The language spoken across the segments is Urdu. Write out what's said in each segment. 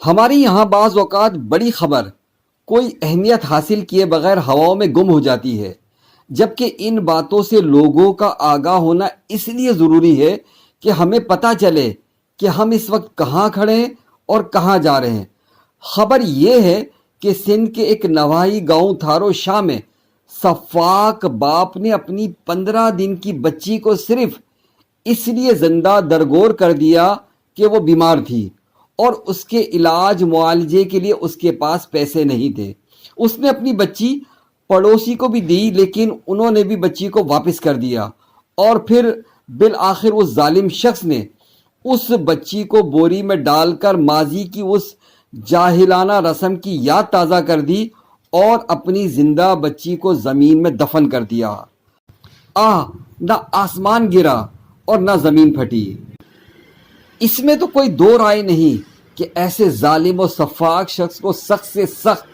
ہماری یہاں بعض اوقات بڑی خبر کوئی اہمیت حاصل کیے بغیر ہواؤں میں گم ہو جاتی ہے، جبکہ ان باتوں سے لوگوں کا آگاہ ہونا اس لیے ضروری ہے کہ ہمیں پتہ چلے کہ ہم اس وقت کہاں کھڑے ہیں اور کہاں جا رہے ہیں۔ خبر یہ ہے کہ سندھ کے ایک نواحی گاؤں تھارو شاہ میں صفاق باپ نے اپنی 15 دن کی بچی کو صرف اس لیے زندہ درگور کر دیا کہ وہ بیمار تھی اور اس کے علاج معالجے کے لیے اس کے پاس پیسے نہیں تھے۔ اس نے اپنی بچی پڑوسی کو بھی دی، لیکن انہوں نے بھی بچی کو واپس کر دیا، اور پھر بالآخر اس ظالم شخص نے اس بچی کو بوری میں ڈال کر ماضی کی اس جاہلانہ رسم کی یاد تازہ کر دی اور اپنی زندہ بچی کو زمین میں دفن کر دیا۔ نہ آسمان گرا اور نہ زمین پھٹی۔ اس میں تو کوئی دو رائے نہیں کہ ایسے ظالم و سفاک شخص کو سخت سے سخت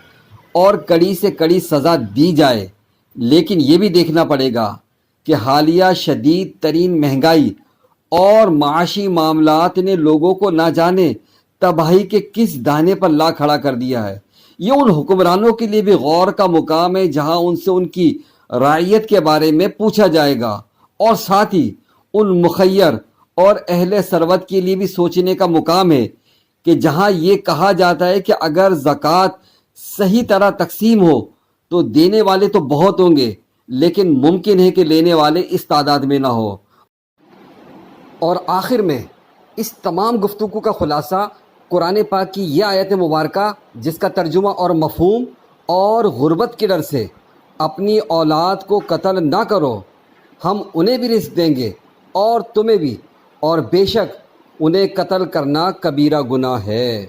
اور کڑی سے کڑی سزا دی جائے، لیکن یہ بھی دیکھنا پڑے گا کہ حالیہ شدید ترین مہنگائی اور معاشی معاملات نے لوگوں کو نہ جانے تباہی کے کس دانے پر لا کھڑا کر دیا ہے۔ یہ ان حکمرانوں کے لیے بھی غور کا مقام ہے جہاں ان سے ان کی رعیت کے بارے میں پوچھا جائے گا، اور ساتھ ہی ان مخیر اور اہل ثروت کے لیے بھی سوچنے کا مقام ہے کہ جہاں یہ کہا جاتا ہے کہ اگر زکوٰۃ صحیح طرح تقسیم ہو تو دینے والے تو بہت ہوں گے، لیکن ممکن ہے کہ لینے والے اس تعداد میں نہ ہو۔ اور آخر میں اس تمام گفتگو کا خلاصہ قرآن پاک کی یہ آیت مبارکہ، جس کا ترجمہ اور مفہوم: اور غربت کے ڈر سے اپنی اولاد کو قتل نہ کرو، ہم انہیں بھی رزق دیں گے اور تمہیں بھی، اور بے شک انہیں قتل کرنا کبیرہ گناہ ہے۔